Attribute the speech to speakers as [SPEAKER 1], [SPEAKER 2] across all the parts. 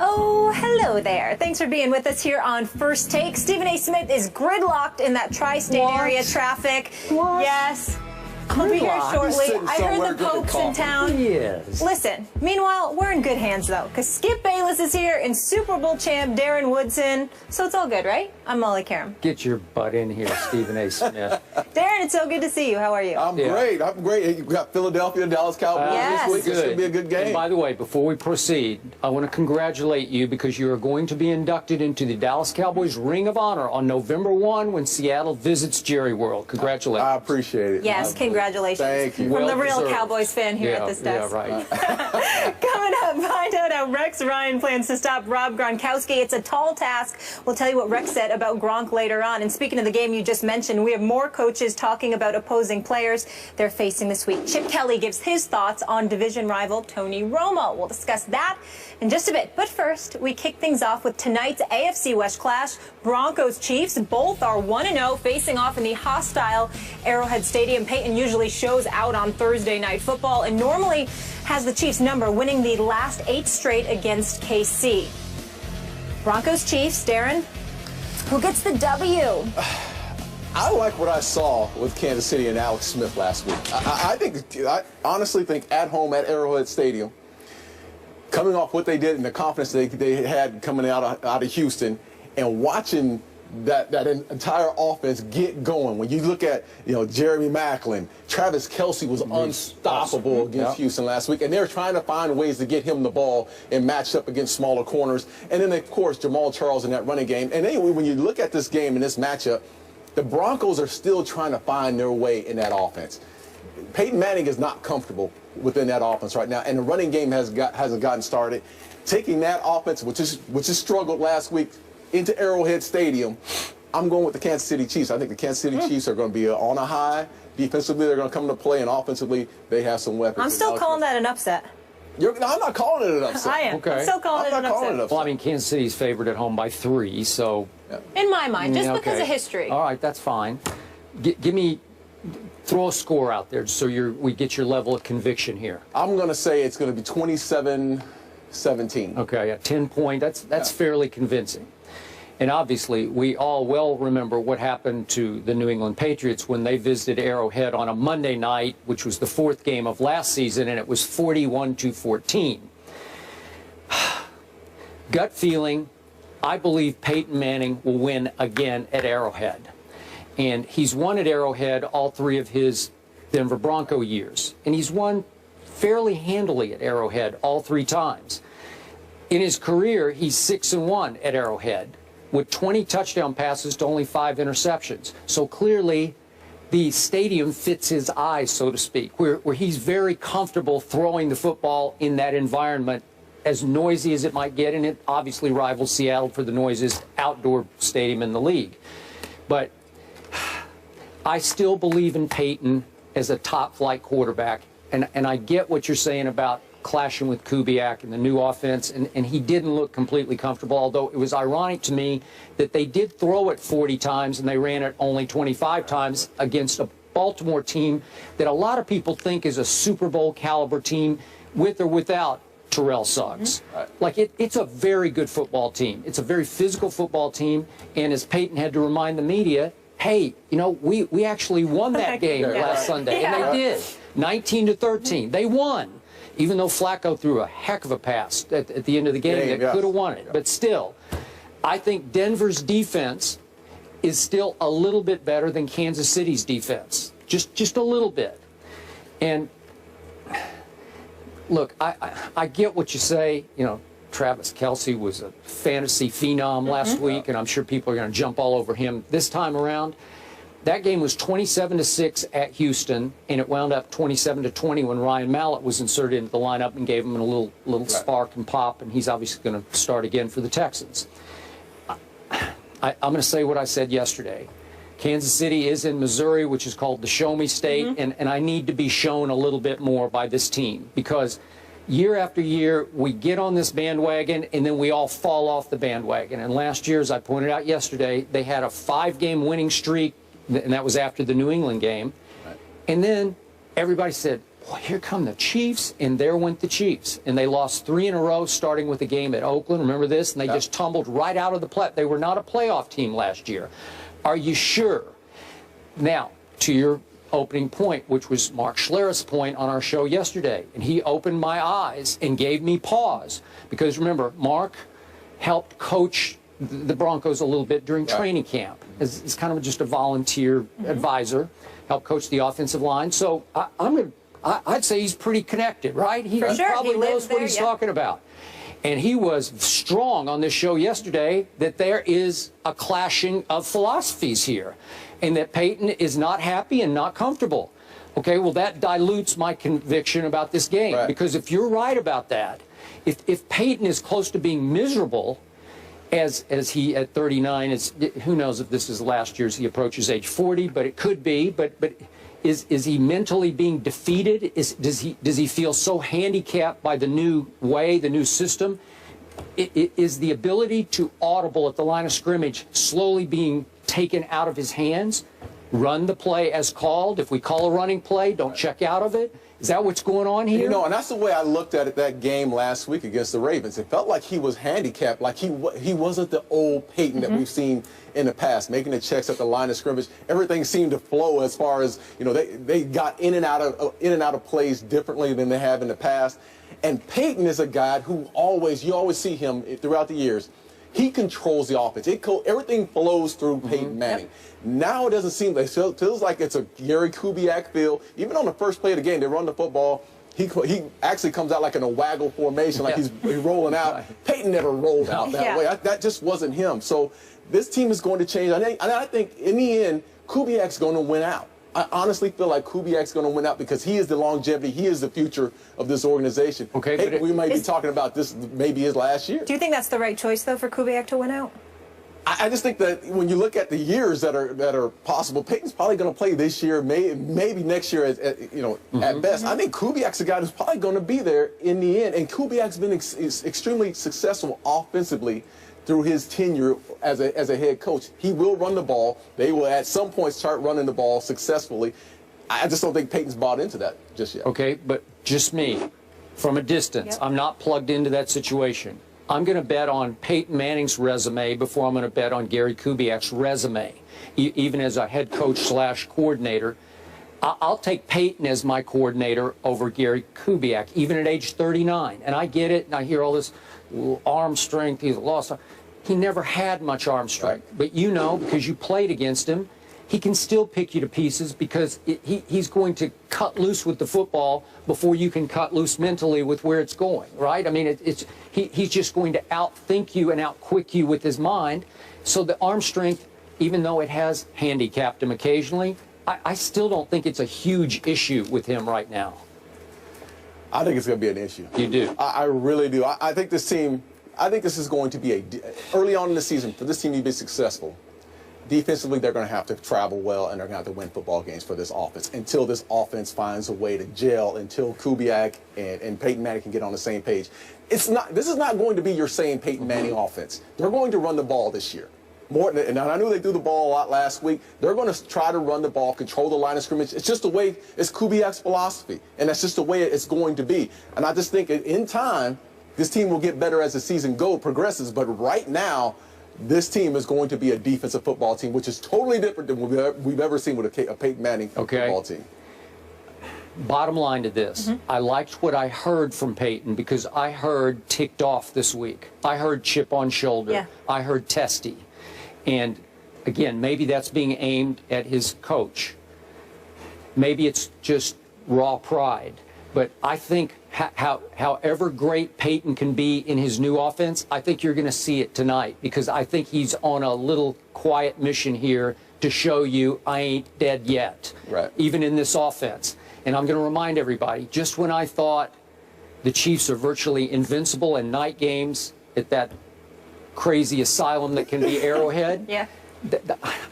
[SPEAKER 1] Oh, hello there. Thanks for being with us here on First Take. Stephen A. Smith is gridlocked in that tri-state area traffic.
[SPEAKER 2] What?
[SPEAKER 1] Yes. He'll be here shortly. I heard the Pope's in town.
[SPEAKER 2] Yes.
[SPEAKER 1] Listen, meanwhile, we're in good hands, though, because Skip Bayless is here and Super Bowl champ Darren Woodson. So it's all good, right? I'm Molly Karam.
[SPEAKER 2] Get your butt in here, Stephen A. Smith.
[SPEAKER 1] Darren, it's so good to see you. How are you?
[SPEAKER 3] I'm great. I'm great. You got Philadelphia, Dallas Cowboys this week. It's going to be a good game.
[SPEAKER 2] And by the way, before we proceed, I want to congratulate you because you are going to be inducted into the Dallas Cowboys Ring of Honor on November 1 when Seattle visits Jerry World. Congratulations.
[SPEAKER 3] I appreciate it.
[SPEAKER 1] Yes, congratulations.
[SPEAKER 3] Thank you.
[SPEAKER 1] From the real Cowboys fan here at this desk.
[SPEAKER 2] Yeah, right.
[SPEAKER 1] Coming up, find out how Rex Ryan plans to stop Rob Gronkowski. It's a tall task. We'll tell you what Rex said about Gronk later on. And speaking of the game you just mentioned, we have more coaches talking about opposing players they're facing this week. Chip Kelly gives his thoughts on division rival Tony Romo. We'll discuss that in just a bit. But first, we kick things off with tonight's AFC West clash. Broncos Chiefs, both are 1-0, facing off in the hostile Arrowhead Stadium. Peyton usually shows out on Thursday Night Football and normally has the Chiefs number, winning the last 8 straight against KC. Broncos Chiefs, Darren, who gets the W?
[SPEAKER 3] I like what I saw with Kansas City and Alex Smith last week. I honestly think at home at Arrowhead Stadium, coming off what they did and the confidence they had coming out of Houston, and watching that entire offense get going. When you look at, Jeremy Maclin, Travis Kelce was unstoppable against Houston last week, and they're trying to find ways to get him the ball and match up against smaller corners. And then, of course, Jamal Charles in that running game. And anyway, when you look at this game and this matchup, the Broncos are still trying to find their way in that offense. Peyton Manning is not comfortable within that offense right now, and the running game hasn't gotten started. Taking that offense, which is struggled last week, into Arrowhead Stadium, I'm going with the Kansas City Chiefs. I think the Kansas City Chiefs are going to be on a high. Defensively, they're going to come to play, and offensively, they have some weapons.
[SPEAKER 1] I'm still calling that an upset.
[SPEAKER 3] I'm not calling it an upset.
[SPEAKER 1] I am.
[SPEAKER 2] Okay.
[SPEAKER 1] I'm still calling it an upset.
[SPEAKER 2] Well, I mean, Kansas City's favored at home by 3, so...
[SPEAKER 1] In my mind, just because of history.
[SPEAKER 2] All right, that's fine. Throw a score out there so we get your level of conviction here.
[SPEAKER 3] I'm going to say it's going to be 27-17.
[SPEAKER 2] Okay, 10 point. That's fairly convincing. And obviously, we all well remember what happened to the New England Patriots when they visited Arrowhead on a Monday night, which was the 4th game of last season, and it was 41-14. Gut feeling, I believe Peyton Manning will win again at Arrowhead. And he's won at Arrowhead all 3 of his Denver Bronco years. And he's won fairly handily at Arrowhead all 3 times. In his career, he's 6-1 at Arrowhead, with 20 touchdown passes to only 5 interceptions. So clearly, the stadium fits his eyes, so to speak, where he's very comfortable throwing the football in that environment, as noisy as it might get, and it obviously rivals Seattle for the noisiest outdoor stadium in the league. But I still believe in Peyton as a top-flight quarterback, and I get what you're saying about clashing with Kubiak and the new offense, and he didn't look completely comfortable, although it was ironic to me that they did throw it 40 times and they ran it only 25 times against a Baltimore team that a lot of people think is a Super Bowl caliber team with or without Terrell Suggs. Like, it's a very good football team. It's a very physical football team, and as Peyton had to remind the media, hey, we actually won that game last Sunday, and they did. 19-13. They won. Even though Flacco threw a heck of a pass at the end of the game that could have won it. But still, I think Denver's defense is still a little bit better than Kansas City's defense. Just a little bit. And look, I get what you say. Travis Kelce was a fantasy phenom last week, and I'm sure people are going to jump all over him this time around. That game was 27-6 at Houston, and it wound up 27-20 when Ryan Mallett was inserted into the lineup and gave him a little spark and pop, and he's obviously going to start again for the Texans. I'm going to say what I said yesterday. Kansas City is in Missouri, which is called the Show Me State, and I need to be shown a little bit more by this team because year after year, we get on this bandwagon, and then we all fall off the bandwagon. And last year, as I pointed out yesterday, they had a 5-game winning streak, and that was after the New England game. And then everybody said, well, here come the Chiefs, and there went the Chiefs. And they lost 3 in a row, starting with the game at Oakland. Remember this? And they just tumbled right out of the play. They were not a playoff team last year. Are you sure? Now, to your opening point, which was Mark Schlereth's point on our show yesterday, and he opened my eyes and gave me pause. Because remember, Mark helped coach the Broncos a little bit during training camp. As kind of just a volunteer advisor, helped coach the offensive line. So I'd say he's pretty connected, right? He probably knows what he's talking about. And he was strong on this show yesterday that there is a clashing of philosophies here, and that Peyton is not happy and not comfortable. Okay, well, that dilutes my conviction about this game. Because if you're right about that, if Peyton is close to being miserable, as he at 39 is, who knows if this is last year's, he approaches age 40, but it could be. But is he mentally being defeated? Does he feel so handicapped by the new way, the new system? Is the ability to audible at the line of scrimmage slowly being taken out of his hands? Run the play as called. If we call a running play, don't check out of it. Is that what's going on here?
[SPEAKER 3] You know, and that's the way I looked at it that game last week against the Ravens. It felt like he was handicapped, like he wasn't the old Peyton that we've seen in the past, making the checks at the line of scrimmage. Everything seemed to flow as far as, you know, they got in and out of plays differently than they have in the past. And Peyton is a guy who you always see him throughout the years. He controls the offense. Everything flows through Peyton Manning. Now it doesn't seem like it feels like it's a Gary Kubiak feel. Even on the first play of the game, they run the football. He actually comes out like in a waggle formation, like he's rolling out. Peyton never rolled out that way. That just wasn't him. So this team is going to change. I think in the end, Kubiak's going to win out. I honestly feel like Kubiak's going to win out because he is the longevity. He is the future of this organization. Okay, but we might be talking about this maybe his last year.
[SPEAKER 1] Do you think that's the right choice, though, for Kubiak to win out?
[SPEAKER 3] I just think that when you look at the years that are possible, Peyton's probably going to play this year, maybe next year, at best. I think Kubiak's a guy who's probably going to be there in the end. And Kubiak's been extremely successful offensively through his tenure as a head coach. He will run the ball. They will at some point start running the ball successfully. I just don't think Peyton's bought into that just yet.
[SPEAKER 2] Okay, but just me, from a distance. I'm not plugged into that situation. I'm going to bet on Peyton Manning's resume before I'm going to bet on Gary Kubiak's resume. Even as a head coach / coordinator, I'll take Peyton as my coordinator over Gary Kubiak, even at age 39. And I get it, and I hear all this arm strength. He's lost. He never had much arm strength. But you know, because you played against him, he can still pick you to pieces because he's going to cut loose with the football before you can cut loose mentally with where it's going, right? I mean, he's just going to outthink you and outquick you with his mind. So the arm strength, even though it has handicapped him occasionally, I still don't think it's a huge issue with him right now.
[SPEAKER 3] I think it's going to be an issue.
[SPEAKER 2] You do?
[SPEAKER 3] I really do. I think this team, this is going to be early on in the season, for this team to be successful, defensively, they're going to have to travel well, and they're going to have to win football games for this offense until this offense finds a way to gel, until Kubiak and Peyton Manning can get on the same page. This is not going to be your same Peyton Manning offense. They're going to run the ball this year. And I knew they threw the ball a lot last week. They're going to try to run the ball, control the line of scrimmage. It's just the way, it's Kubiak's philosophy, and that's just the way it's going to be. And I just think in time, this team will get better as the season progresses. But right now, this team is going to be a defensive football team, which is totally different than we've ever seen with a Peyton Manning football team.
[SPEAKER 2] Bottom line to this, I liked what I heard from Peyton because I heard ticked off this week. I heard chip on shoulder. I heard testy. And again, maybe that's being aimed at his coach. Maybe it's just raw pride. But I think however great Peyton can be in his new offense, I think you're going to see it tonight because I think he's on a little quiet mission here to show you I ain't dead yet, even in this offense. And I'm going to remind everybody, just when I thought the Chiefs are virtually invincible in night games at that crazy asylum that can be Arrowhead,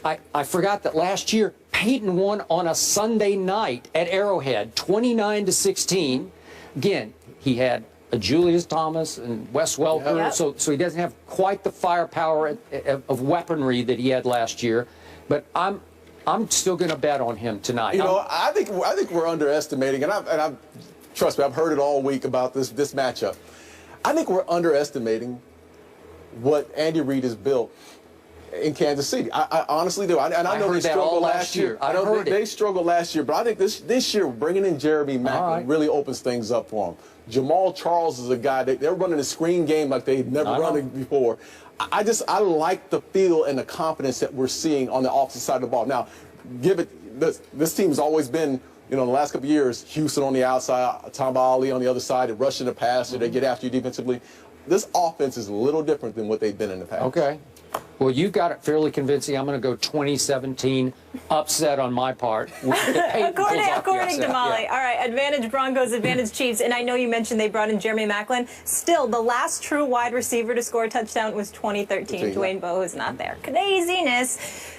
[SPEAKER 2] I forgot that last year Peyton won on a Sunday night at Arrowhead, 29-16. Again, he had a Julius Thomas and Wes Welker, so he doesn't have quite the firepower of weaponry that he had last year. But I'm still going to bet on him tonight.
[SPEAKER 3] You know, I think we're underestimating, and I trust me, I've heard it all week about this matchup. I think we're underestimating what Andy Reid has built in Kansas City. I honestly do. I know they struggled last year. I know they struggled last year, but I think this year bringing in Jeremy Maclin really opens things up for them. Jamal Charles is a guy they're running a screen game like they've never run it before. I like the feel and the confidence that we're seeing on the offensive side of the ball. Now, this team has always been, you know, in the last couple of years, Houston on the outside, Tom Ali on the other side, and rushing the passer, they get after you defensively. This offense is a little different than what they've been in the past.
[SPEAKER 2] Okay. Well, you got it fairly convincing. I'm going to go 2017 upset on my part.
[SPEAKER 1] According to Molly. Yeah. All right, advantage Broncos, advantage Chiefs. And I know you mentioned they brought in Jeremy Maclin. Still, the last true wide receiver to score a touchdown was 2013. Dwayne Bowe is not there. Craziness.